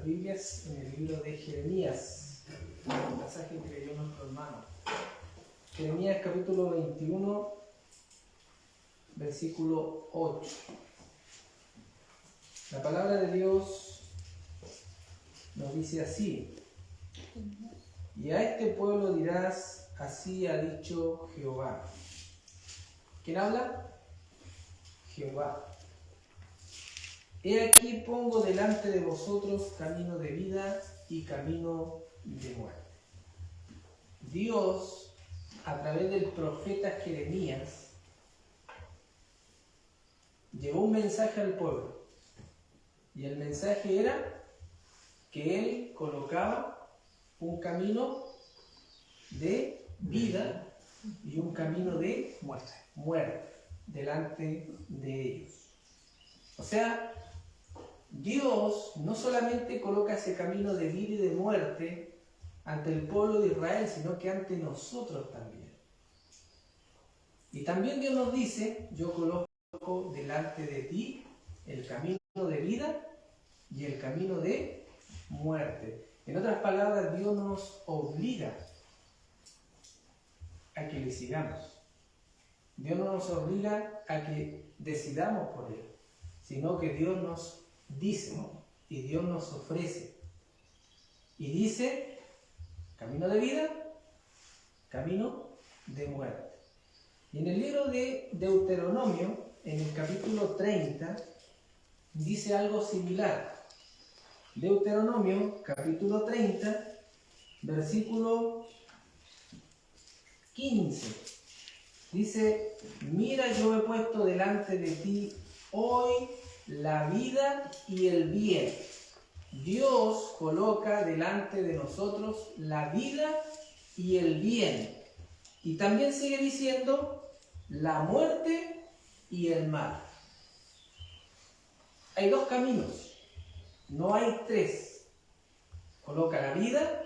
nuestras Biblias en el libro de Jeremías, el pasaje que leyó nuestro hermano. Jeremías capítulo 21, versículo 8. La palabra de Dios nos dice así: y a este pueblo dirás, así ha dicho Jehová. ¿Quién habla? Jehová. He aquí pongo delante de vosotros camino de vida y camino de muerte. Dios, a través del profeta Jeremías, llevó un mensaje al pueblo. Y el mensaje era que él colocaba un camino de vida y un camino de muerte delante de ellos. O sea, Dios no solamente coloca ese camino de vida y de muerte ante el pueblo de Israel, sino que ante nosotros también. Y también Dios nos dice: yo coloco delante de ti el camino de vida y el camino de muerte. En otras palabras, Dios nos obliga a que le sigamos. Dios no nos obliga a que decidamos por Él, sino que Dios nos dice y Dios nos ofrece. Y dice: camino de vida, camino de muerte. Y en el libro de Deuteronomio, en el capítulo 30, dice algo similar. Deuteronomio, capítulo 30, versículo 15. Dice: mira, yo he puesto delante de ti hoy la vida y el bien. Dios coloca delante de nosotros la vida y el bien. Y también sigue diciendo la muerte y el mal. Hay dos caminos, no hay tres. Coloca la vida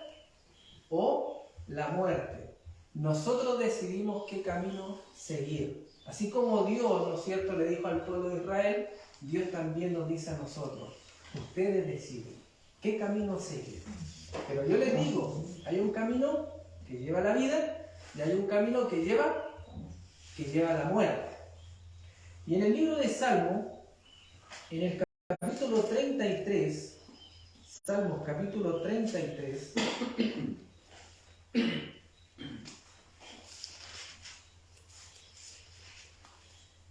o la muerte. Nosotros decidimos qué camino seguir. Así como Dios, ¿no es cierto?, le dijo al pueblo de Israel, Dios también nos dice a nosotros: ustedes deciden qué camino seguir. Pero yo les digo, hay un camino que lleva a la vida y hay un camino que lleva a la muerte. Y en el libro de Salmo, en el capítulo 33, Salmos capítulo 33,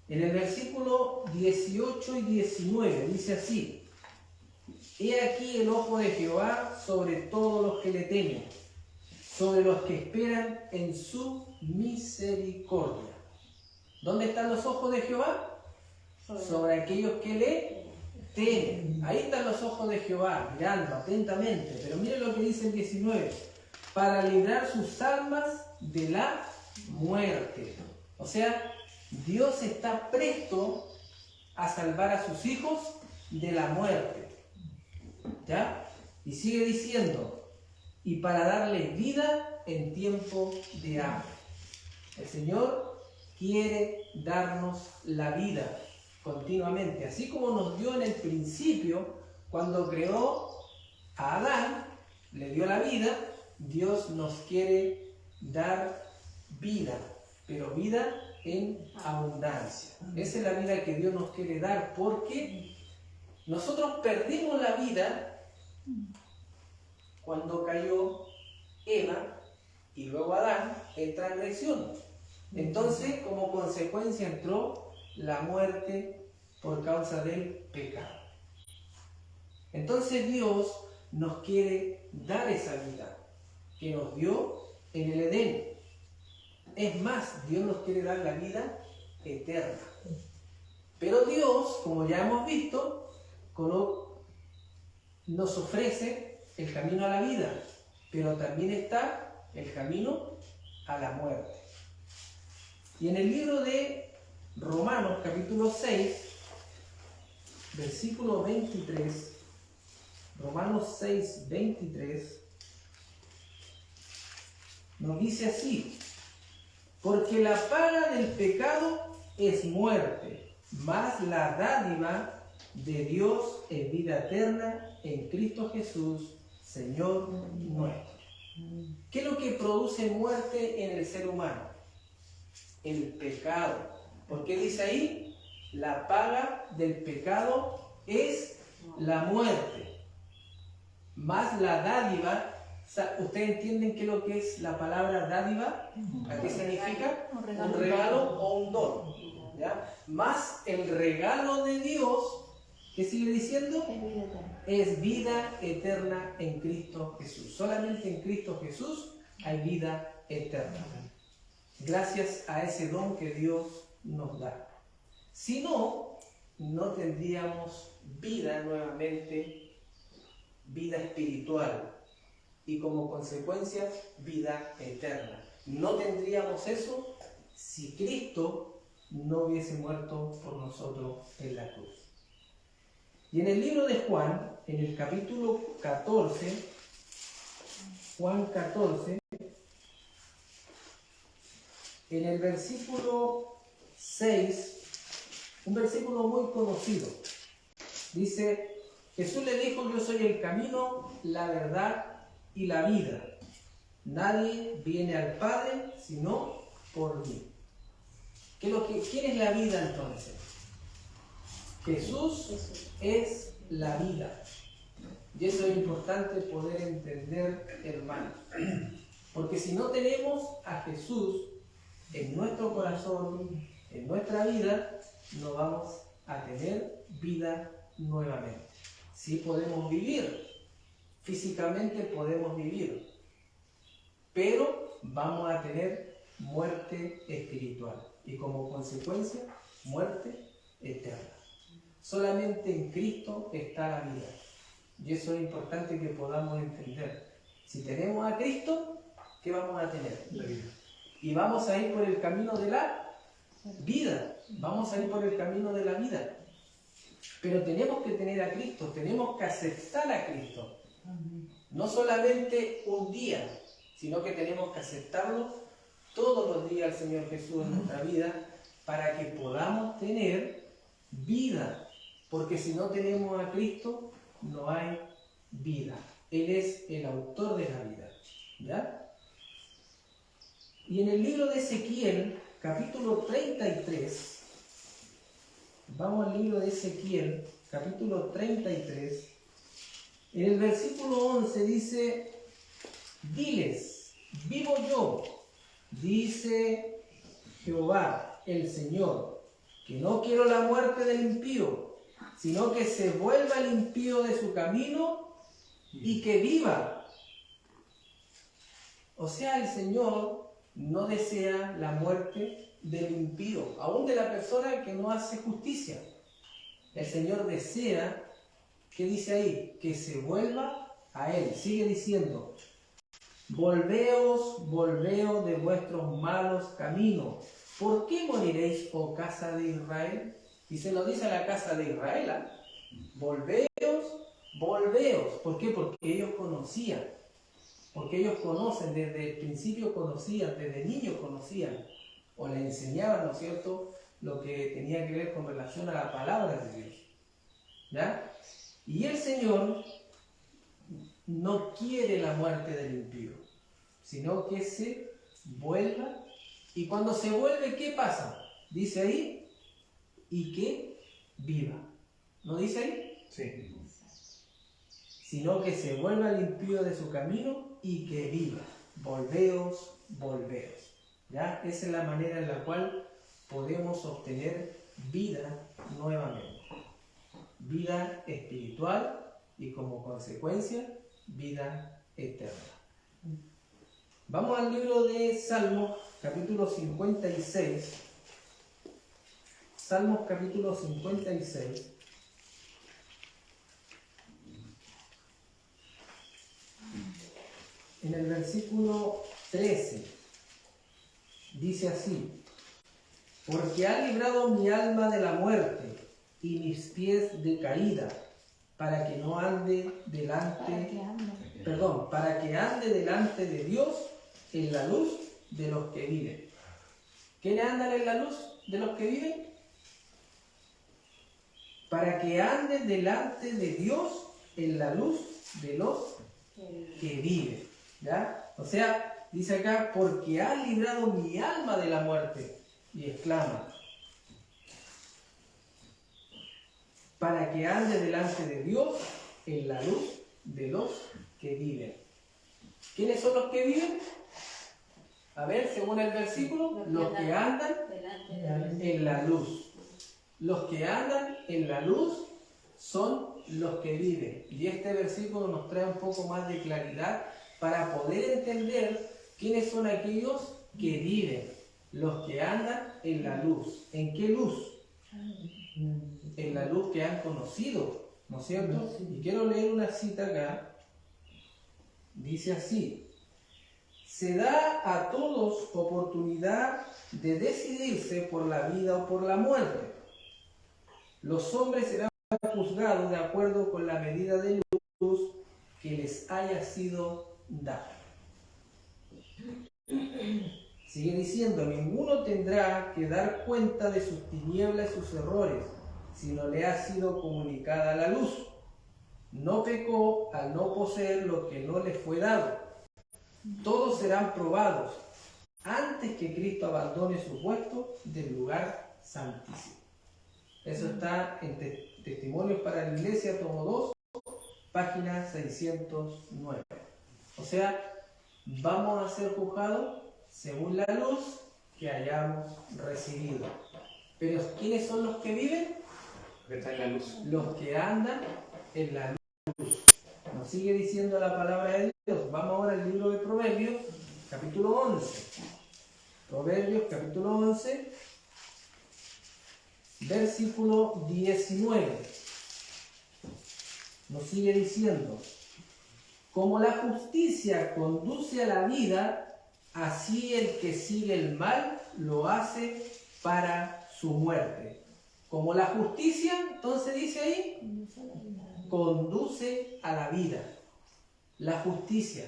en el versículo 18 y 19, dice así: he aquí el ojo de Jehová sobre todos los que le temen, sobre los que esperan en su misericordia. ¿Dónde están los ojos de Jehová? Sobre aquellos que le temen. Ahí están los ojos de Jehová, mirando atentamente. Pero miren lo que dice el 19: para librar sus almas de la muerte. O sea, Dios está presto a salvar a sus hijos de la muerte. ¿Ya? Y sigue diciendo: y para darles vida en tiempo de hambre. El Señor quiere darnos la vida continuamente, así como nos dio en el principio, cuando creó a Adán, le dio la vida. Dios nos quiere dar vida, pero vida en abundancia. Esa es la vida que Dios nos quiere dar, porque nosotros perdimos la vida cuando cayó Eva y luego Adán en transgresión. Entonces, como consecuencia, entró la muerte por causa del pecado. Entonces Dios nos quiere dar esa vida que nos dio en el Edén. Es más, Dios nos quiere dar la vida eterna. Pero Dios, como ya hemos visto, nos ofrece el camino a la vida, pero también está el camino a la muerte. Y en el libro de Romanos, capítulo 6, versículo 23, Romanos 6, 23, nos dice así: porque la paga del pecado es muerte, mas la dádiva de Dios es vida eterna en Cristo Jesús, Señor nuestro. ¿Qué es lo que produce muerte en el ser humano? El pecado. ¿Por qué dice ahí? La paga del pecado es la muerte. Más la dádiva. ¿Ustedes entienden qué es lo que es la palabra dádiva? ¿A qué significa? Un regalo o un don. ¿Ya? Más el regalo de Dios, ¿qué sigue diciendo? Es vida eterna en Cristo Jesús. Solamente en Cristo Jesús hay vida eterna. Gracias a ese don que Dios nos da. Si no, no tendríamos vida nuevamente, vida espiritual y como consecuencia vida eterna. No tendríamos eso si Cristo no hubiese muerto por nosotros en la cruz. Y en el libro de Juan, en el capítulo 14, Juan 14, en el versículo 6, un versículo muy conocido, dice: Jesús le dijo: yo soy el camino, la verdad y la vida. Nadie viene al Padre sino por mí. ¿Quién es la vida entonces? Jesús es la vida. Y eso es importante poder entender, hermanos. Porque si no tenemos a Jesús en nuestro corazón, en nuestra vida, no vamos a tener vida nuevamente. Sí podemos vivir, físicamente podemos vivir, pero vamos a tener muerte espiritual y como consecuencia, muerte eterna. Solamente en Cristo está la vida. Y eso es importante que podamos entender. Si tenemos a Cristo, ¿qué vamos a tener? La vida. Y vamos a ir por el camino de la vida. Vamos a ir por el camino de la vida. Pero tenemos que tener a Cristo, tenemos que aceptar a Cristo. No solamente un día, sino que tenemos que aceptarlo todos los días al Señor Jesús en nuestra vida para que podamos tener vida. Porque si no tenemos a Cristo, no hay vida. Él es el autor de la vida. ¿Ya? Y en el libro de Ezequiel, capítulo 33, vamos al libro de Ezequiel, capítulo 33, en el versículo 11 dice: diles, vivo yo, dice Jehová el Señor, que no quiero la muerte del impío, sino que se vuelva el impío de su camino y que viva. O sea, el Señor no desea la muerte del impío, aún de la persona que no hace justicia. El Señor desea, ¿qué dice ahí? Que se vuelva a Él. Sigue diciendo: volveos, volveos de vuestros malos caminos. ¿Por qué moriréis, oh casa de Israel? Y se lo dice a la casa de Israel, ¿eh? Volveos, volveos. ¿Por qué? Porque ellos conocían. Porque ellos conocen, desde el principio conocían, desde niños conocían. O le enseñaban, ¿no es cierto?, lo que tenía que ver con relación a la palabra de Dios. ¿Ya? Y el Señor no quiere la muerte del impío, sino que se vuelva. Y cuando se vuelve, ¿qué pasa? Dice ahí: y que viva. ¿No dice ahí? Sí. Sino que se vuelva el impío de su camino y que viva. Volveos, volveos. ¿Ya? Esa es la manera en la cual podemos obtener vida nuevamente. Vida espiritual y como consecuencia, vida eterna. Vamos al libro de Salmos, capítulo 56. Salmos, capítulo 56. En el versículo 13, dice así: porque ha librado mi alma de la muerte y mis pies de caída, para que no ande delante, para que ande delante de Dios en la luz de los que viven. ¿Quiénes andan en la luz de los que viven? para que anden delante de Dios en la luz de los que viven. ¿Ya? O sea, dice acá, porque ha librado mi alma de la muerte. Y exclama, para que ande delante de Dios en la luz de los que viven. ¿Quiénes son los que viven? A ver, según el versículo, los que andan en la luz. Los que andan en la luz son los que viven. Y este versículo nos trae un poco más de claridad para poder entender quiénes son aquellos que viven. Los que andan en la luz. ¿En qué luz? En la luz que han conocido, ¿no es cierto? Y quiero leer una cita acá. Dice así: se da a todos oportunidad de decidirse por la vida o por la muerte. Los hombres serán juzgados de acuerdo con la medida de luz que les haya sido dada. Sigue diciendo, ninguno tendrá que dar cuenta de sus tinieblas y sus errores, si no le ha sido comunicada la luz. No pecó al no poseer lo que no le fue dado. Todos serán probados antes que Cristo abandone su puesto del lugar santísimo. Eso está en Testimonios para la Iglesia, tomo 2, página 609. O sea, vamos a ser juzgados según la luz que hayamos recibido. Pero ¿quiénes son los que viven? Los que están en la luz. Los que andan en la luz. Nos sigue diciendo la palabra de Dios. Vamos ahora al libro de Proverbios, capítulo 11. Proverbios, capítulo 11, versículo 19. Nos sigue diciendo, como la justicia conduce a la vida, así el que sigue el mal lo hace para su muerte. Como la justicia, entonces dice ahí, conduce a la vida. La justicia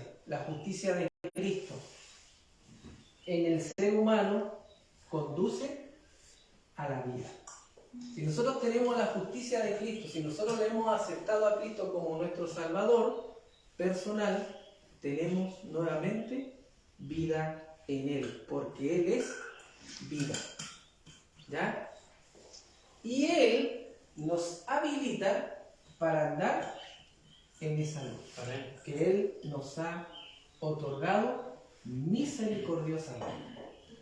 de Cristo en el ser humano conduce a la vida. Si nosotros tenemos la justicia de Cristo, si nosotros le hemos aceptado a Cristo como nuestro Salvador personal, tenemos nuevamente vida en Él, porque Él es vida. ¿Ya? Y Él nos habilita para andar en esa luz. Que Él nos ha otorgado misericordiosamente.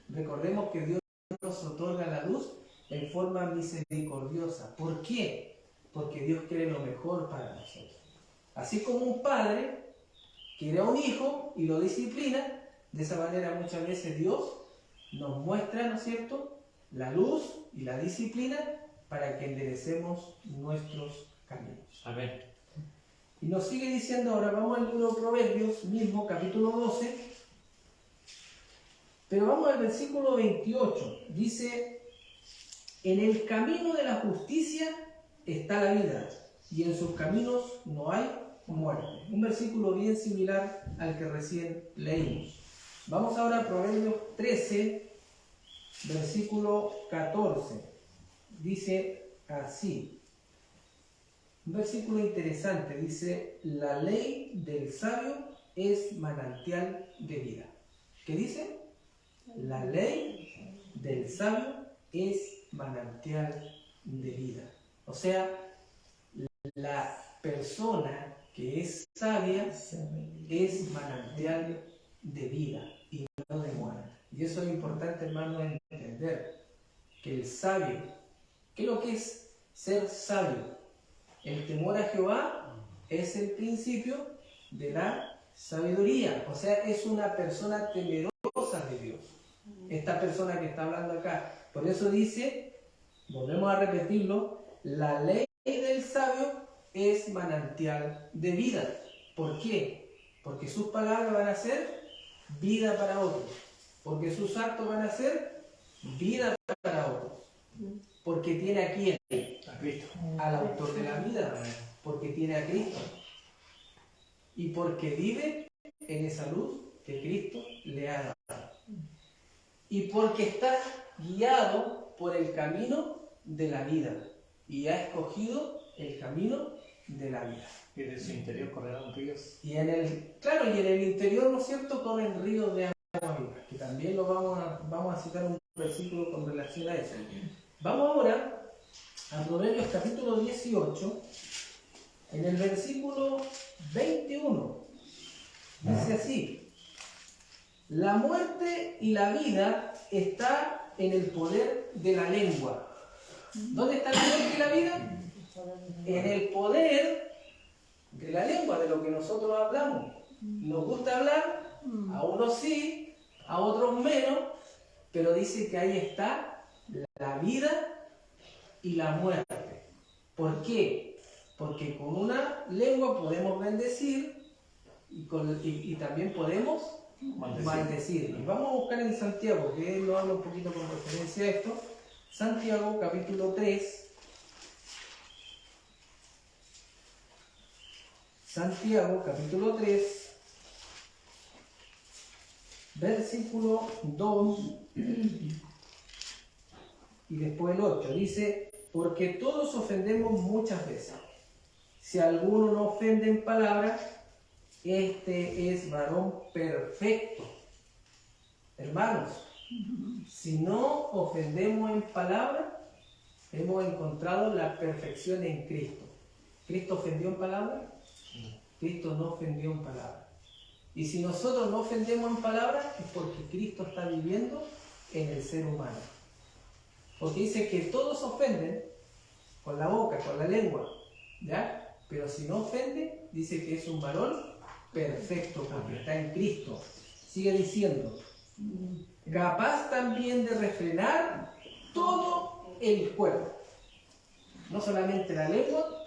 Recordemos que Dios nos otorga la luz en forma misericordiosa. ¿Por qué? Porque Dios quiere lo mejor para nosotros. Así como un padre quiere a un hijo y lo disciplina, de esa manera muchas veces Dios nos muestra, ¿no es cierto?, la luz y la disciplina para que enderecemos nuestros caminos. Amén. Y nos sigue diciendo ahora, vamos al libro de Proverbios, mismo capítulo 12, pero vamos al versículo 28. Dice, en el camino de la justicia está la vida, y en sus caminos no hay muerte. Un versículo bien similar al que recién leímos. Vamos ahora a Proverbios 13, versículo 14. Dice así, un versículo interesante, dice, la ley del sabio es manantial de vida. ¿Qué dice? La ley del sabio es manantial de vida. O sea, la persona que es sabia es manantial de vida y no de muerte. Y eso es importante, hermano, entender que el sabio, ¿qué es lo que es ser sabio? El temor a Jehová es el principio de la sabiduría. O sea, es una persona temerosa de Dios. Esta persona que está hablando acá. Por eso dice, volvemos a repetirlo, la ley del sabio es manantial de vida. ¿Por qué? Porque sus palabras van a ser vida para otros. Porque sus actos van a ser vida para otros. Porque tiene a quién? A Cristo. Al autor de la vida. Porque tiene a Cristo. Y porque vive en esa luz que Cristo le ha dado. Y porque está guiado por el camino de la vida. y ha escogido el camino de la vida. Y de su interior correrán ríos. Y en el interior, ¿no es cierto?, corren ríos de agua viva, que también lo vamos a citar un versículo con relación a eso. Vamos ahora a Proverbios capítulo 18, en el versículo 21. Dice así: la muerte y la vida está en el poder de la lengua. ¿Dónde está la muerte y la vida? En el poder de la lengua, de lo que nosotros hablamos. Nos gusta hablar, a unos sí, a otros menos, pero dice que ahí está la vida y la muerte. ¿Por qué? Porque con una lengua podemos bendecir y también podemos maldecir. Y vamos a buscar en Santiago, que él lo habla un poquito con referencia a esto. Santiago capítulo 3. Santiago capítulo 3, versículo 2 y después el 8. Dice: porque todos ofendemos muchas veces. Si alguno no ofende en palabra, este es varón perfecto. Hermanos, si no ofendemos en palabra, hemos encontrado la perfección en Cristo. ¿Cristo ofendió en palabra? Cristo no ofendió en palabra. Y si nosotros no ofendemos en palabra, es porque Cristo está viviendo en el ser humano. Porque dice que todos ofenden con la boca, con la lengua, ¿ya? Pero si no ofende, dice que es un varón perfecto, porque está en Cristo. Sigue diciendo: capaz también de refrenar todo el cuerpo. No solamente la lengua,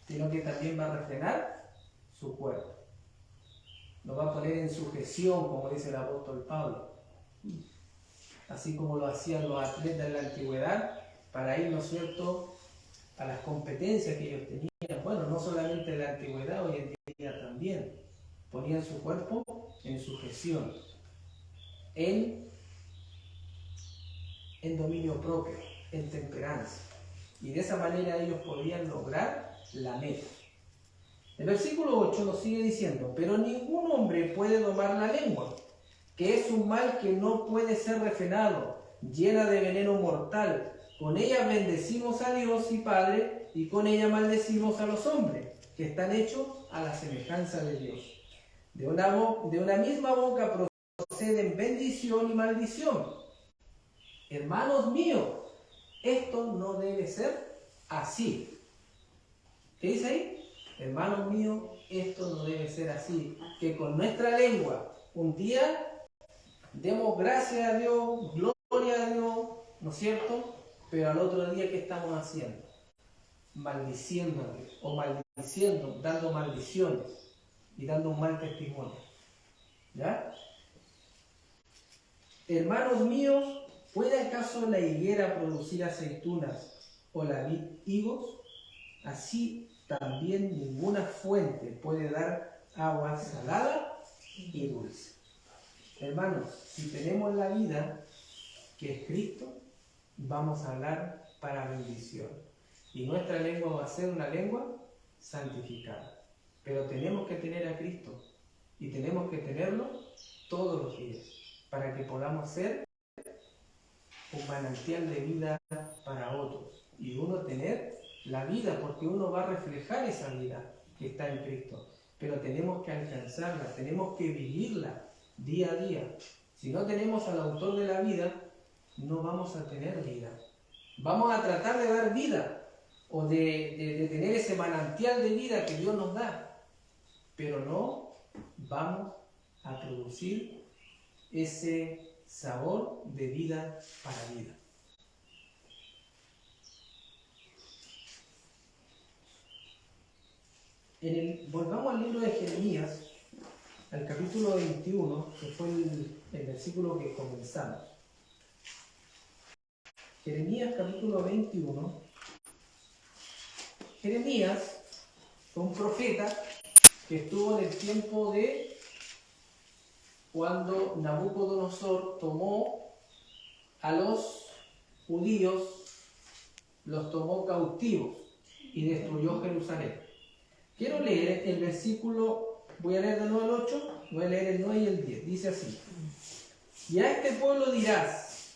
sino que también va a refrenar su cuerpo. Lo va a poner en sujeción, como dice el apóstol Pablo. Así como lo hacían los atletas en la antigüedad, para ir, ¿no es cierto?, a las competencias que ellos tenían. Bueno, no solamente en la antigüedad, hoy en día también. Ponían su cuerpo en sujeción, en dominio propio, en temperancia. Y de esa manera ellos podían lograr la meta. El versículo 8 nos sigue diciendo: pero ningún hombre puede domar la lengua, que es un mal que no puede ser refrenado, llena de veneno mortal. Con ella bendecimos a Dios y Padre, y con ella maldecimos a los hombres, que están hechos a la semejanza de Dios. De una misma boca proceden bendición y maldición. Hermanos míos, esto no debe ser así. ¿Qué dice ahí? Hermanos míos, esto no debe ser así. Que con nuestra lengua un día demos gracias a Dios, gloria a Dios, ¿no es cierto? Pero al otro día, ¿qué estamos haciendo? Maldiciendo a Dios, o maldiciendo, dando maldiciones y dando un mal testimonio. ¿Ya? Hermanos míos, ¿puede acaso la higuera producir aceitunas o la vid higos? Así también ninguna fuente puede dar agua salada y dulce. Hermanos, si tenemos la vida que es Cristo, vamos a hablar para bendición. Y nuestra lengua va a ser una lengua santificada. Pero tenemos que tener a Cristo y tenemos que tenerlo todos los días para que podamos ser un manantial de vida para otros. Y uno tener la vida, porque uno va a reflejar esa vida que está en Cristo. Pero tenemos que alcanzarla, tenemos que vivirla día a día. Si no tenemos al autor de la vida, no vamos a tener vida. Vamos a tratar de dar vida o de tener ese manantial de vida que Dios nos da, pero no vamos a producir ese sabor de vida para vida. Volvamos al libro de Jeremías, al capítulo 21, que fue el versículo que comenzamos. Jeremías capítulo 21. Jeremías fue un profeta que estuvo en el tiempo de cuando Nabucodonosor tomó a los judíos, los tomó cautivos y destruyó Jerusalén. Quiero leer el versículo, voy a leer de nuevo el 8, voy a leer el 9 y el 10. Dice así: y a este pueblo dirás,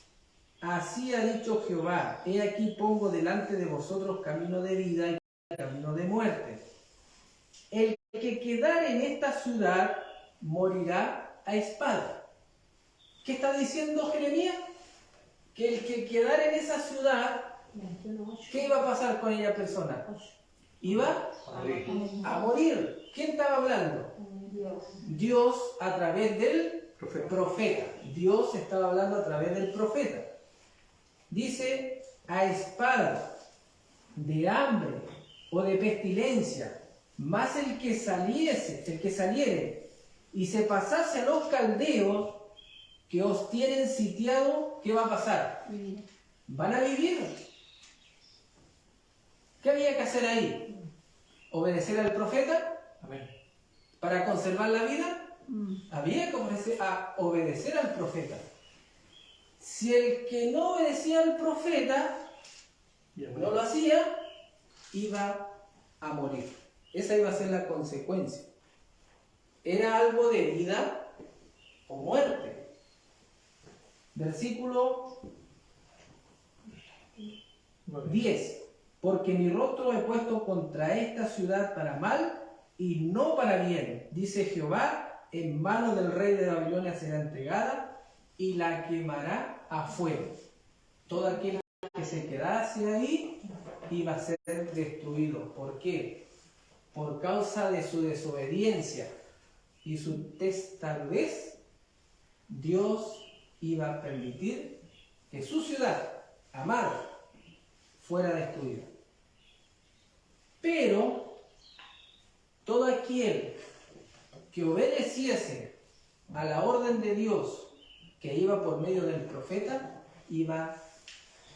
así ha dicho Jehová, he aquí pongo delante de vosotros camino de vida y camino de muerte. El que quedare en esta ciudad morirá a espada. ¿Qué está diciendo Jeremías? Que el que quedara en esa ciudad, ¿qué iba a pasar con ella persona? Iba a morir. ¿Quién estaba hablando? Dios a través del profeta. Dios estaba hablando a través del profeta. Dice, a espada, de hambre o de pestilencia, más el que saliere y se pasase a los caldeos que os tienen sitiado, ¿qué va a pasar? ¿Van a vivir? ¿Qué había que hacer ahí? ¿Obedecer al profeta? Amén. ¿Para conservar la vida? Había que obedecer al profeta. Si el que no obedecía al profeta, no lo hacía, iba a morir. Esa iba a ser la consecuencia. Era algo de vida o muerte. Versículo 10. Porque mi rostro he puesto contra esta ciudad para mal y no para bien, dice Jehová, en mano del rey de Babilonia será entregada y la quemará a fuego. Todo aquel que se quedase ahí iba a ser destruido. ¿Por qué? Por causa de su desobediencia y su testarudez, Dios iba a permitir que su ciudad, amada, fuera destruida. Pero todo aquel que obedeciese a la orden de Dios que iba por medio del profeta, iba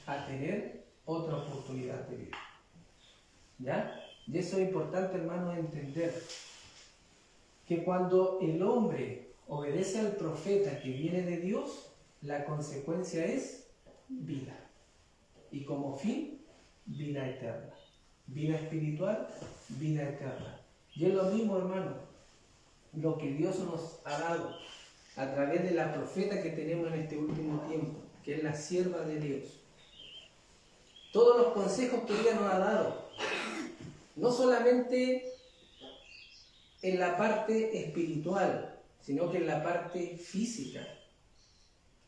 a tener otra oportunidad de vida. ¿Ya? Y eso es importante, hermanos, entender que cuando el hombre obedece al profeta que viene de Dios, la consecuencia es vida. Y como fin, vida eterna. Vida espiritual, vida eterna. Y es lo mismo, hermano, lo que Dios nos ha dado a través de la profeta que tenemos en este último tiempo, que es la sierva de Dios. Todos los consejos que ella nos ha dado, no solamente en la parte espiritual, sino que en la parte física.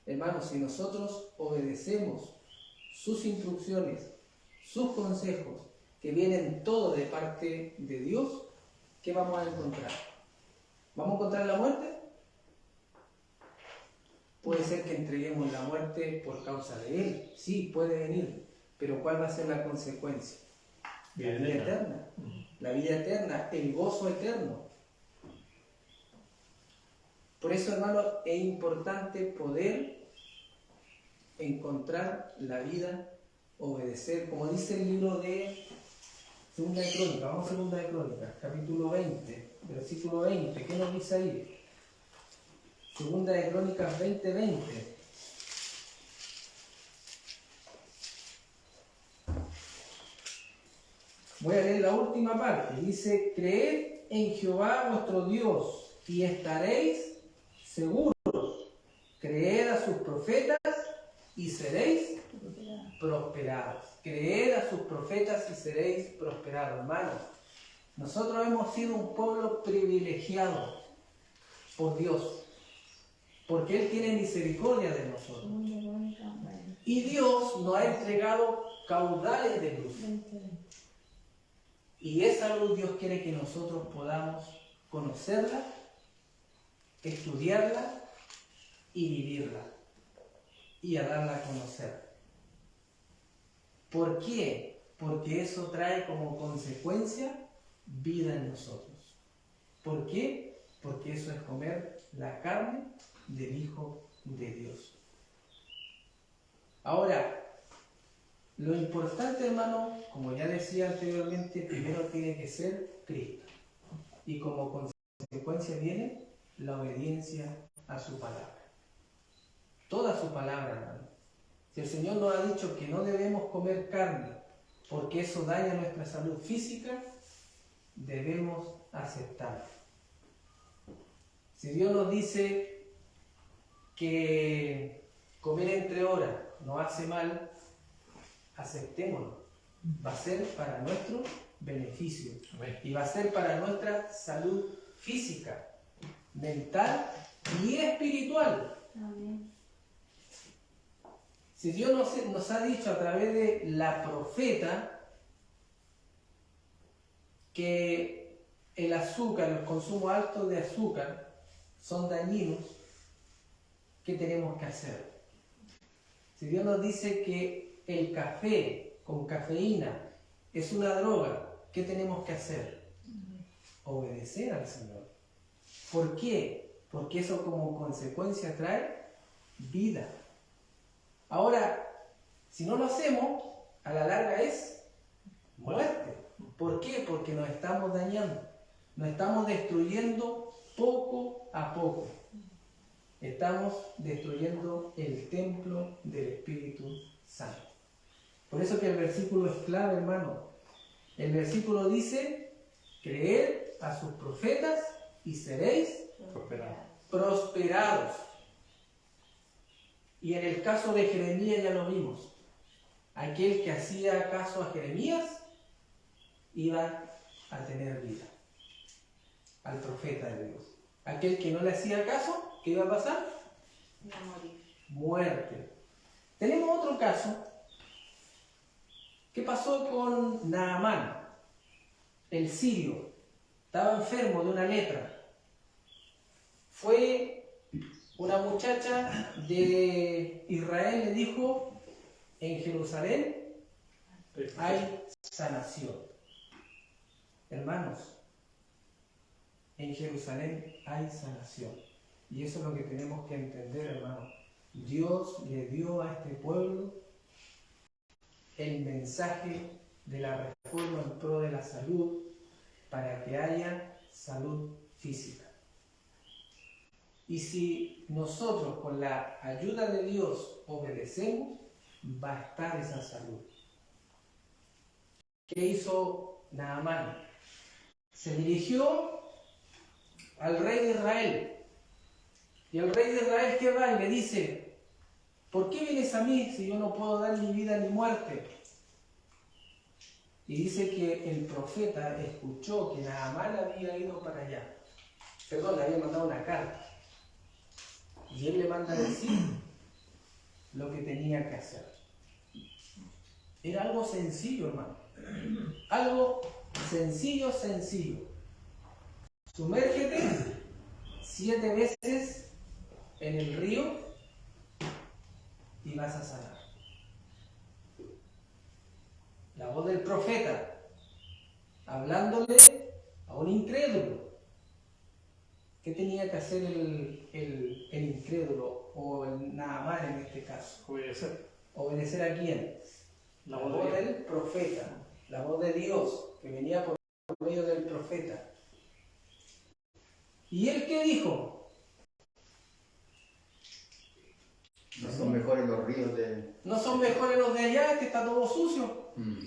Hermanos, si nosotros obedecemos sus instrucciones, sus consejos, que vienen todos de parte de Dios, ¿qué vamos a encontrar? ¿Vamos a encontrar la muerte? Puede ser que entreguemos la muerte por causa de Él. Sí, puede venir. Pero ¿cuál va a ser la consecuencia? La vida eterna. La vida eterna, el gozo eterno. Por eso, hermano, es importante poder encontrar la vida, obedecer, como dice el libro de Segunda de Crónicas. Vamos a Segunda de Crónicas, capítulo 20, versículo 20. ¿Qué nos dice ahí? Segunda de Crónicas 20:20. Voy a leer la última parte. Dice, creed en Jehová vuestro Dios y estaréis seguros. Creed a sus profetas y seréis prosperados. Creed a sus profetas y seréis prosperados. Hermanos, nosotros hemos sido un pueblo privilegiado por Dios, porque Él tiene misericordia de nosotros. Y Dios nos ha entregado caudales de luz. Y esa luz Dios quiere que nosotros podamos conocerla, estudiarla y vivirla. Y a darla a conocer. ¿Por qué? Porque eso trae como consecuencia vida en nosotros. ¿Por qué? Porque eso es comer la carne del Hijo de Dios. Ahora, lo importante, hermano, como ya decía anteriormente, primero tiene que ser Cristo. Y como consecuencia viene la obediencia a su palabra. Toda su palabra, hermano. Si el Señor nos ha dicho que no debemos comer carne porque eso daña nuestra salud física, debemos aceptarlo. Si Dios nos dice que comer entre horas no hace mal, aceptémoslo. Va a ser para nuestro beneficio. Amén. Y va a ser para nuestra salud física, mental y espiritual. Amén. Si Dios nos ha dicho a través de la profeta que el azúcar, el consumo alto de azúcar son dañinos, ¿qué tenemos que hacer? Si Dios nos dice que el café con cafeína es una droga, ¿qué tenemos que hacer? Obedecer al Señor. ¿Por qué? Porque eso como consecuencia trae vida. Ahora, si no lo hacemos, a la larga es muerte. ¿Por qué? Porque nos estamos dañando, nos estamos destruyendo poco a poco. Estamos destruyendo el templo del Espíritu Santo. Por eso que el versículo es clave, hermano. El versículo dice, creed a sus profetas y seréis prosperados. Y en el caso de Jeremías ya lo vimos. Aquel que hacía caso a Jeremías iba a tener vida. Al profeta de Dios. Aquel que no le hacía caso, ¿qué iba a pasar? Iba a morir. Muerte. Tenemos otro caso. ¿Qué pasó con Naamán, el sirio? Estaba enfermo de una lepra. Fue una muchacha de Israel, le dijo, en Jerusalén hay sanación. Hermanos, en Jerusalén hay sanación. Y eso es lo que tenemos que entender, hermanos. Dios le dio a este pueblo el mensaje de la reforma en pro de la salud para que haya salud física. Y si nosotros con la ayuda de Dios obedecemos, va a estar esa salud. ¿Qué hizo Naamán? Se dirigió al rey de Israel. Y el rey de Israel, ¿qué va? Y le dice, ¿por qué vienes a mí si yo no puedo dar ni vida ni muerte? Y dice que el profeta escuchó que Naamán había ido para allá. Perdón, le había mandado una carta. Y él le manda a decir lo que tenía que hacer. Era algo sencillo, hermano. Algo sencillo. Sumérgete 7 veces en el río y vas a sanar. La voz del profeta hablándole a un incrédulo. ¿Qué tenía que hacer el incrédulo o el Naamán en este caso? Obedecer. ¿Obedecer a quién? La La voz voz de del profeta, la voz de Dios que venía por medio del profeta. ¿Y él qué dijo? No son mejores los ríos de... ¿No son mejores los de allá, que está todo sucio? Mm.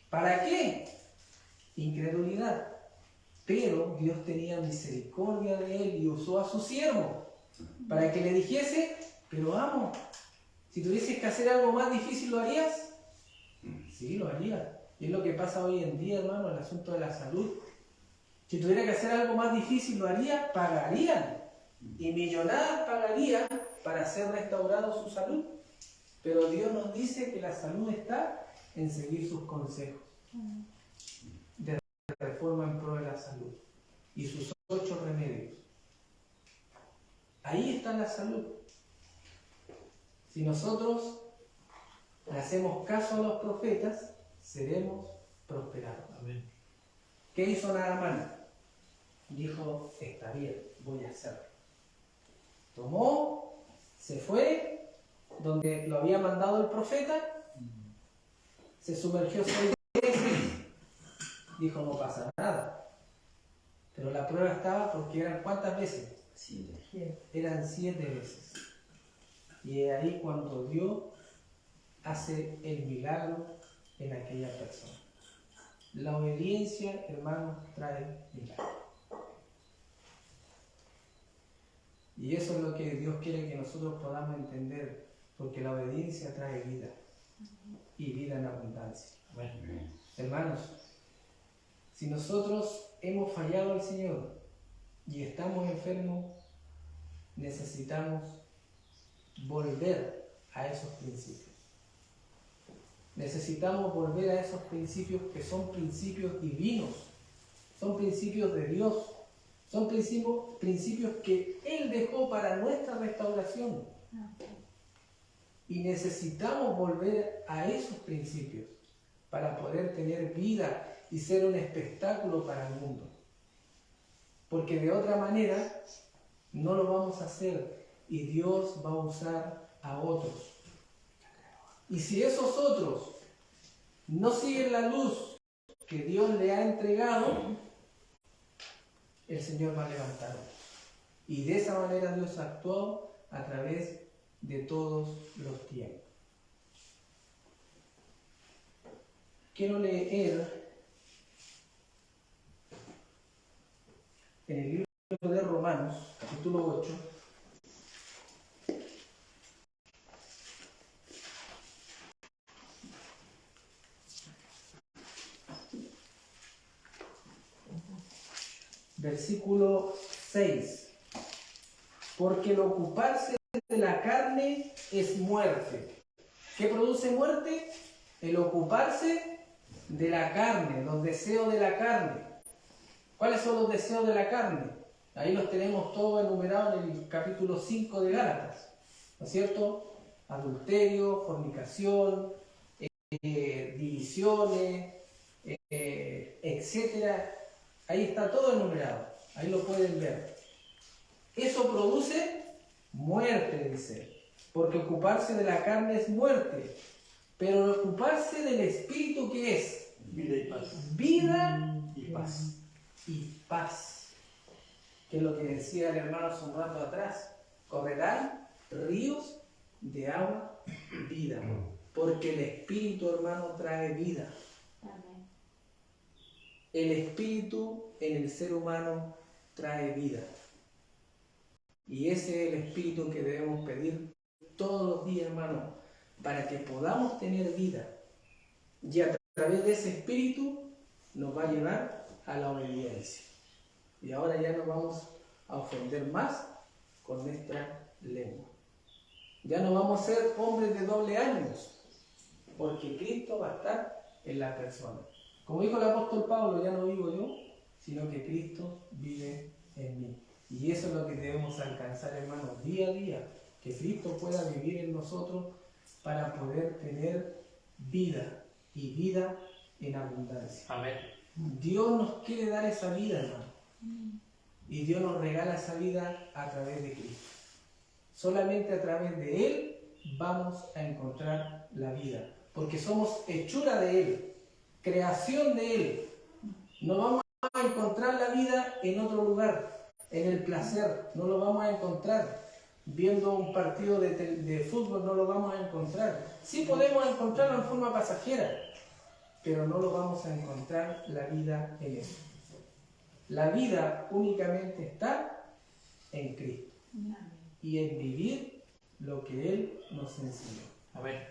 ¿Para qué? Incredulidad. Pero Dios tenía misericordia de él y usó a su siervo para que le dijese, pero vamos, si tuvieses que hacer algo más difícil, ¿lo harías? Sí, lo haría. Y es lo que pasa hoy en día, hermano, el asunto de la salud. Si tuviera que hacer algo más difícil, ¿lo haría? Pagarían. Y millonadas pagarían para ser restaurado su salud. Pero Dios nos dice que la salud está en seguir sus consejos de reforma en pro de la salud y sus 8 remedios. Ahí está la salud. Si nosotros le hacemos caso a los profetas, seremos prosperados. Amén. ¿Qué hizo Naamán? Dijo, está bien, voy a hacerlo. Tomó, se fue donde lo había mandado el profeta, se sumergió 6 veces, dijo, no pasa nada. Pero la prueba estaba porque eran ¿cuántas veces? 7. Eran 7 veces. Y es ahí cuando Dios hace el milagro en aquella persona. La obediencia, hermanos, trae milagros. Y eso es lo que Dios quiere que nosotros podamos entender, porque la obediencia trae vida, y vida en abundancia. Amén. Hermanos, si nosotros hemos fallado al Señor y estamos enfermos, necesitamos volver a esos principios. Necesitamos volver a esos principios que son principios divinos, son principios de Dios, son principios que Él dejó para nuestra restauración. Y necesitamos volver a esos principios para poder tener vida y ser un espectáculo para el mundo. Porque de otra manera no lo vamos a hacer y Dios va a usar a otros. Y si esos otros no siguen la luz que Dios le ha entregado, el Señor va a levantar. Y de esa manera Dios actuó a través de todos los tiempos. Quiero leer en el libro de Romanos, capítulo 8, versículo 6. Porque el ocuparse de la carne es muerte. ¿Qué produce muerte? El ocuparse de la carne, los deseos de la carne. ¿Cuáles son los deseos de la carne? Ahí los tenemos todos enumerados en el capítulo 5 de Gálatas, ¿no es cierto? Adulterio, fornicación, divisiones, etcétera. Ahí está todo enumerado, ahí lo pueden ver. Eso produce muerte, dice, porque ocuparse de la carne es muerte, pero ocuparse del espíritu, ¿qué es? Vida y paz. Vida Y paz. y paz. Que es lo que decía el hermano hace un rato atrás. Correrán ríos de agua vida, porque el espíritu, hermano, trae vida. Amén. El espíritu en el ser humano trae vida. Y ese es el espíritu que debemos pedir todos los días, hermano, para que podamos tener vida. Y a través de ese espíritu nos va a llevar a la obediencia. Y ahora ya no vamos a ofender más con nuestra lengua. Ya no vamos a ser hombres de doble ánimo, porque Cristo va a estar en la persona. Como dijo el apóstol Pablo, ya no vivo yo, sino que Cristo vive en mí. Y eso es lo que debemos alcanzar, hermanos, día a día, que Cristo pueda vivir en nosotros para poder tener vida y vida en abundancia. Amén. Dios nos quiere dar esa vida, hermano. Y Dios nos regala esa vida a través de Cristo. Solamente a través de Él vamos a encontrar la vida. Porque somos hechura de Él, creación de Él. No vamos a encontrar la vida en otro lugar. En el placer no lo vamos a encontrar. Viendo un partido de fútbol no lo vamos a encontrar. Sí podemos encontrarlo en forma pasajera, pero no lo vamos a encontrar la vida en eso. La vida únicamente está en Cristo y en vivir lo que Él nos enseñó. Amén.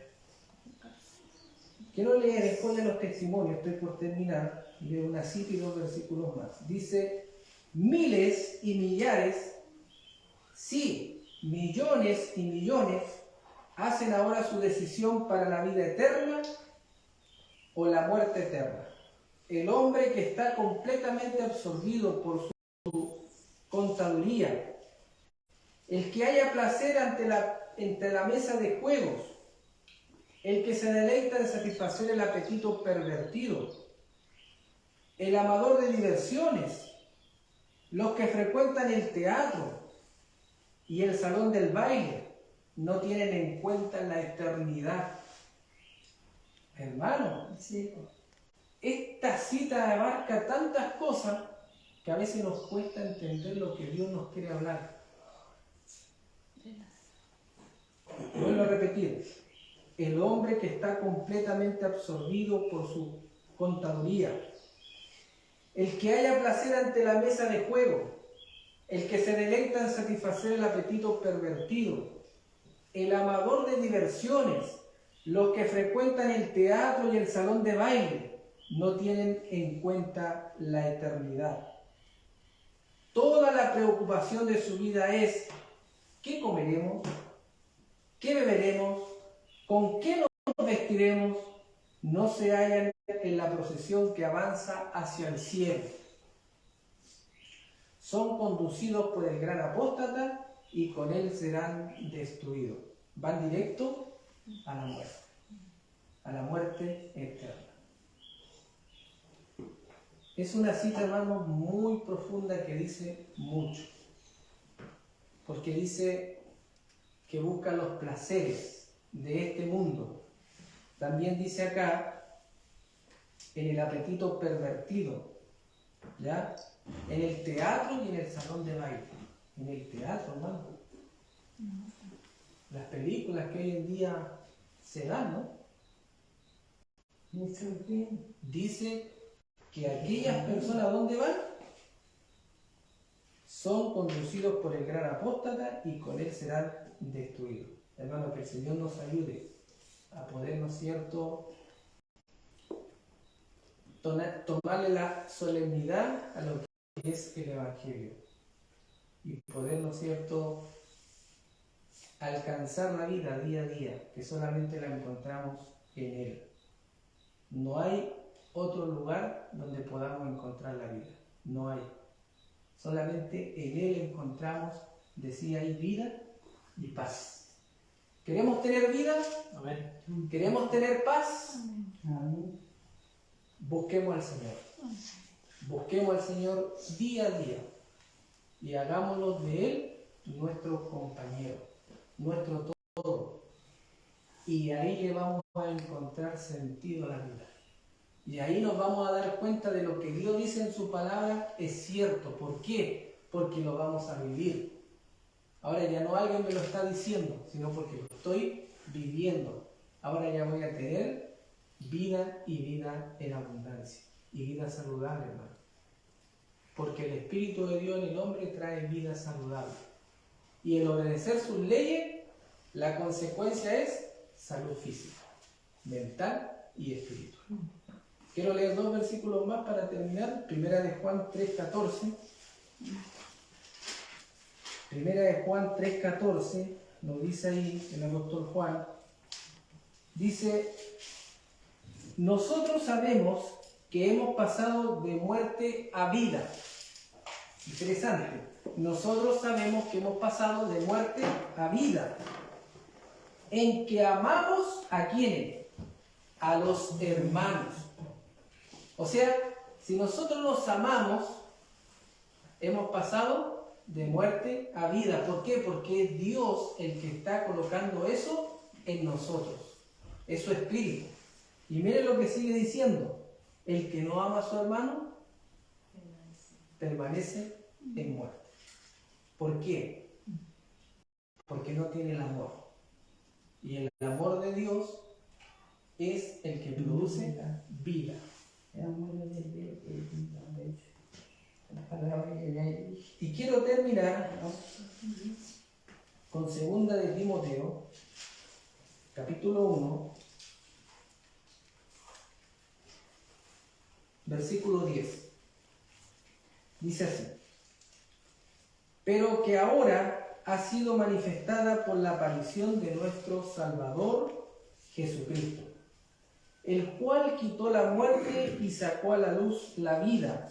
Quiero leer después de los testimonios, estoy por terminar, leo una cita y 2 versículos más. Dice: miles y millares, sí, millones y millones, hacen ahora su decisión para la vida eterna o la muerte eterna. El hombre que está completamente absorbido por su contaduría, el que haya placer ante la mesa de juegos, el que se deleita en satisfacer el apetito pervertido, el amador de diversiones, los que frecuentan el teatro y el salón del baile, no tienen en cuenta la eternidad. Hermano, Sí. esta cita abarca tantas cosas que a veces nos cuesta entender lo que Dios nos quiere hablar. Vuelvo a repetir. el hombre que está completamente absorbido por su contaduría, el que haya placer ante la mesa de juego, el que se deleita en satisfacer el apetito pervertido, el amador de diversiones, los que frecuentan el teatro y el salón de baile, no tienen en cuenta la eternidad. Toda la preocupación de su vida es: ¿qué comeremos? ¿Qué beberemos? ¿Con qué nos vestiremos? No se hallan en la procesión que avanza hacia el cielo. Son conducidos por el gran apóstata y con él serán destruidos. Van directo a la muerte eterna. Es una cita, hermanos, muy profunda que dice mucho. Porque dice que buscan los placeres de este mundo. También dice acá, en el apetito pervertido, ¿ya? En el teatro y en el salón de baile. En el teatro, hermano. Las películas que hoy en día se dan, ¿no? Dice que aquellas personas, ¿dónde van? Son conducidos por el gran apóstata y con él serán destruidos. Hermano, que el Señor nos ayude a poder, ¿no es cierto?, tomarle la solemnidad a lo que es el Evangelio y poder, ¿no es cierto?, alcanzar la vida día a día, que solamente la encontramos en Él. No hay otro lugar donde podamos encontrar la vida. No hay. Solamente en Él encontramos, decía ahí, vida y paz. ¿Queremos tener vida? Amén. ¿Queremos tener paz? Amén. Busquemos al Señor. Busquemos al Señor día a día y hagámoslo de Él nuestro compañero, nuestro todo. Y ahí le vamos a encontrar sentido a la vida. Y ahí nos vamos a dar cuenta de lo que Dios dice en su palabra es cierto. ¿Por qué? Porque lo vamos a vivir. Ahora ya no alguien me lo está diciendo, sino porque lo estoy viviendo. Ahora ya voy a tener vida y vida en abundancia. Y vida saludable, hermano. Porque el Espíritu de Dios en el hombre trae vida saludable. Y el obedecer sus leyes, la consecuencia es salud física, mental y espiritual. Quiero leer 2 versículos más para terminar. Primera de Juan 3:14. Primera de Juan 3:14, nos dice ahí el apóstol Juan, dice: nosotros sabemos que hemos pasado de muerte a vida. Interesante. Nosotros sabemos que hemos pasado de muerte a vida. En que amamos a quiénes? A los hermanos. O sea, si nosotros los amamos, hemos pasado de muerte a vida. ¿Por qué? Porque es Dios el que está colocando eso en nosotros. Es su espíritu. Y miren lo que sigue diciendo. El que no ama a su hermano, permanece en muerte. ¿Por qué? Porque no tiene el amor. Y el amor de Dios es el que produce vida. Y quiero terminar con 2 de Timoteo, capítulo 1, versículo 10. Dice así: pero que ahora ha sido manifestada por la aparición de nuestro Salvador Jesucristo, el cual quitó la muerte y sacó a la luz la vida,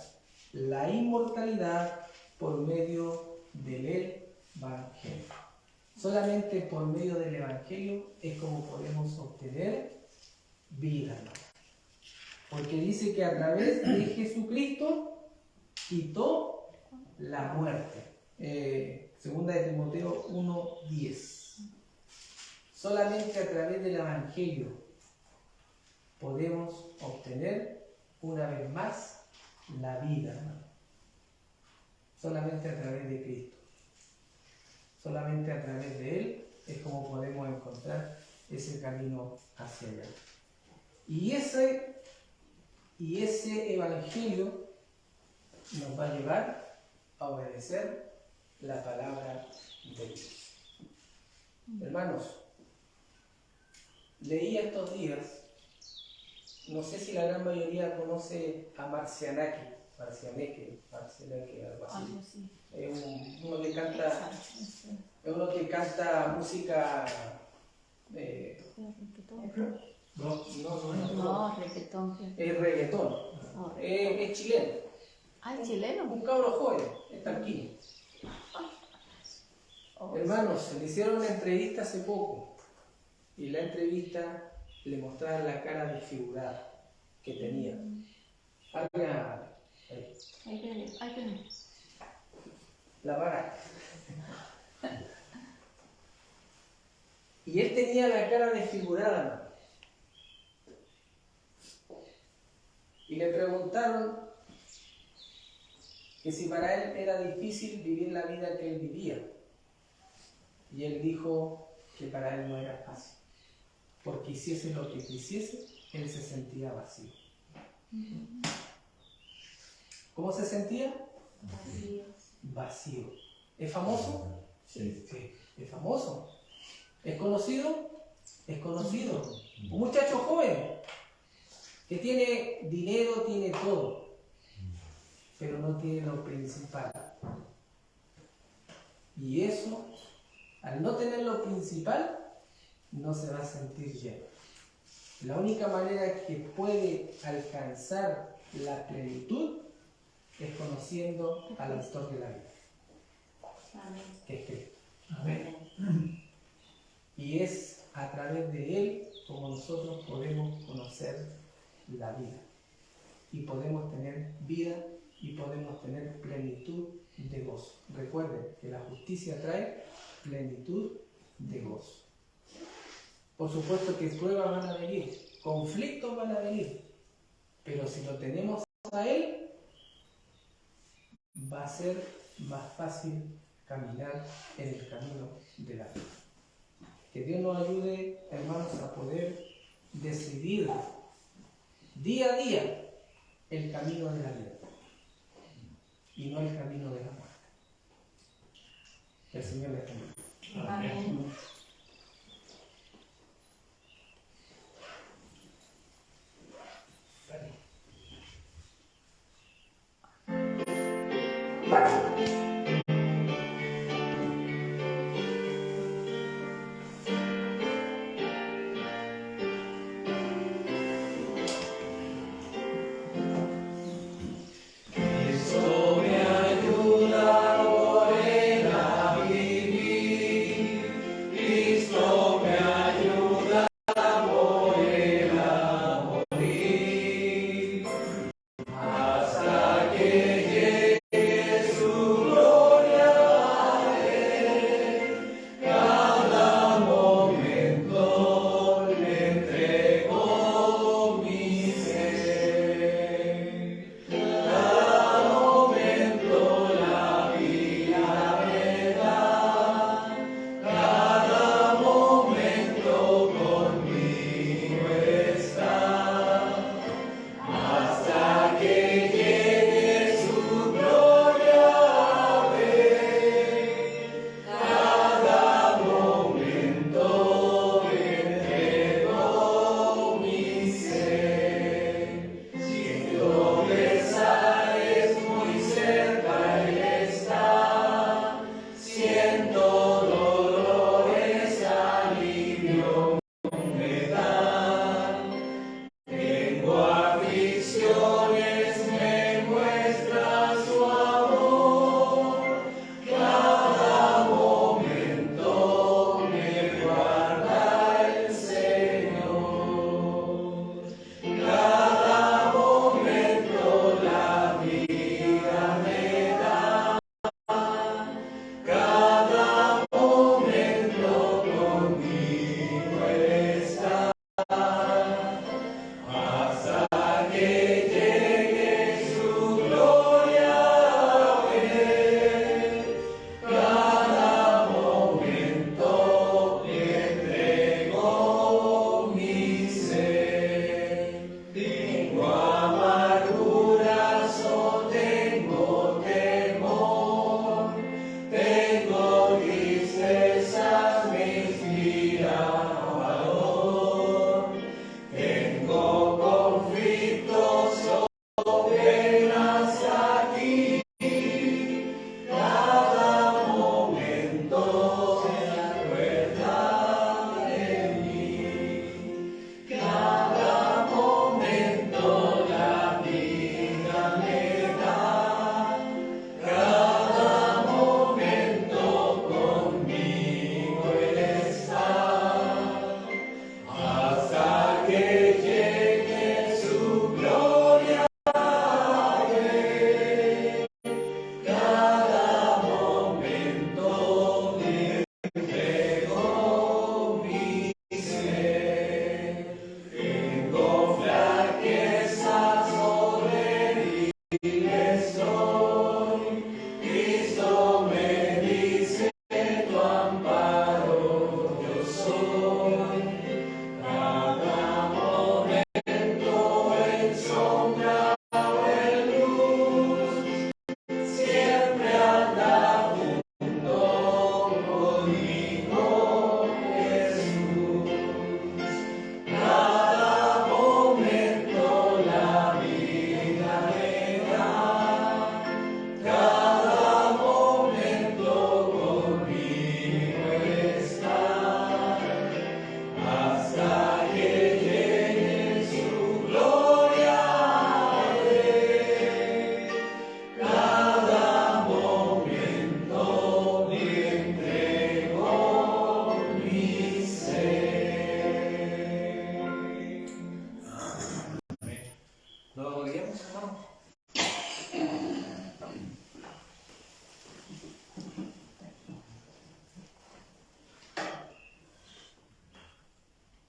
la inmortalidad por medio del Evangelio. Solamente por medio del Evangelio es como podemos obtener vida, ¿no? Porque dice que a través de Jesucristo quitó la muerte. 2 de Timoteo 1:10. Solamente a través del Evangelio podemos obtener una vez más la vida, ¿no? Solamente a través de Cristo. Solamente a través de Él es como podemos encontrar ese camino hacia allá. Y ese evangelio nos va a llevar a obedecer la palabra de Dios. Hermanos, leí estos días, no sé si la gran mayoría conoce a Marcianeque, algo así. Algo así. Es uno que canta música. No, No, reggaetón. es reggaetón. No, Es chileno. Ah, ¿es chileno? Un cabro joven, es tanquino. Oh, Hermanos, se le hicieron una entrevista hace poco y la entrevista le mostraban la cara desfigurada que tenía. Ahí viene. La vara. Y él tenía la cara desfigurada, hermano. Y le preguntaron que si para él era difícil vivir la vida que él vivía. Y él dijo que para él no era fácil. Porque hiciese lo que quisiese, él se sentía vacío. ¿Cómo se sentía? Vacío. ¿Es famoso? Sí. Es famoso. ¿Es conocido? Es conocido. Un muchacho joven que tiene dinero, tiene todo, pero no tiene lo principal. Y eso, al no tener lo principal, no se va a sentir lleno. La única manera que puede alcanzar la plenitud es conociendo al autor de la vida, que es Cristo. Amén. Y es a través de Él como nosotros podemos conocer la vida. Y podemos tener vida y podemos tener plenitud de gozo. Recuerden que la justicia trae plenitud de gozo. Por supuesto que pruebas van a venir, conflictos van a venir, pero si lo tenemos a Él, va a ser más fácil caminar en el camino de la vida. Que Dios nos ayude, hermanos, a poder decidir día a día el camino de la vida y no el camino de la muerte. El Señor les bendiga. Amén. Esto me ayuda por él a vivir.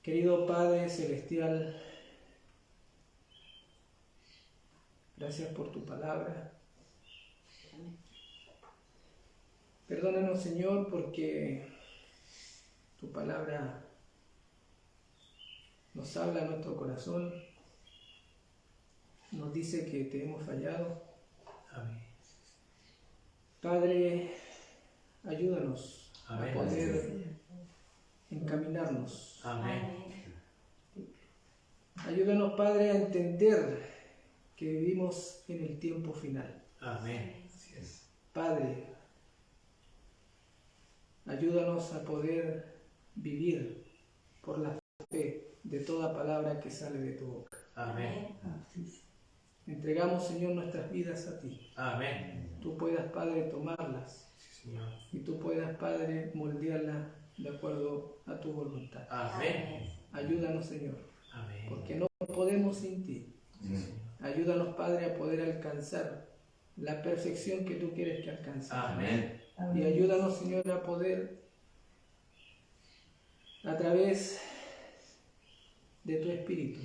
Querido Padre Celestial, gracias por tu palabra. Perdónanos, Señor, porque tu palabra nos habla a nuestro corazón, nos dice que te hemos fallado. Amén. Padre, ayúdanos Amén. a poder encaminarnos. Amén. Ayúdanos, Padre, a entender que vivimos en el tiempo final. Amén. Así es. Padre, ayúdanos a poder vivir por la fe de toda palabra que sale de tu boca. Amén. Entregamos, Señor, nuestras vidas a ti. Amén. Tú puedas, Padre, tomarlas Sí, Señor. y tú puedas, Padre, moldearlas de acuerdo a tu voluntad. Amén. Ayúdanos, Señor, Amén. porque no podemos sin ti. Sí, Señor. Ayúdanos, Padre, a poder alcanzar la perfección que tú quieres que alcancemos. Amén. Y ayúdanos, Señor, a poder, a través de tu Espíritu,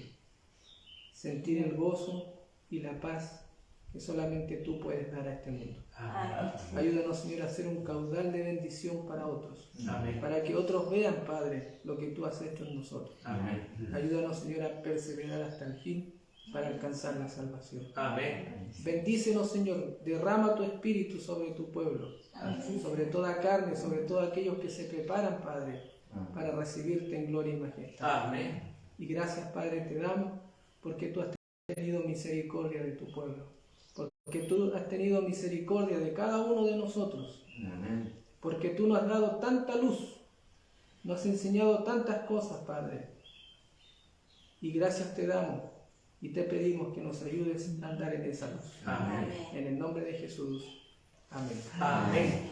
sentir el gozo y la paz que solamente tú puedes dar a este mundo. Amén. Ayúdanos, Señor, a ser un caudal de bendición para otros, Amén. para que otros vean, Padre, lo que tú has hecho en nosotros. Amén. Ayúdanos, Señor, a perseverar hasta el fin para alcanzar la salvación. Amén. Bendícenos, Señor, derrama tu Espíritu sobre tu pueblo, sobre toda carne, sobre todos aquellos que se preparan, Padre, para recibirte en gloria y majestad. Amén. Y gracias, Padre, te damos porque tú has tenido misericordia de tu pueblo, porque tú has tenido misericordia de cada uno de nosotros, porque tú nos has dado tanta luz, nos has enseñado tantas cosas, Padre. Y gracias te damos y te pedimos que nos ayudes a andar en esa luz. Amén. En el nombre de Jesús. Amén. Amén.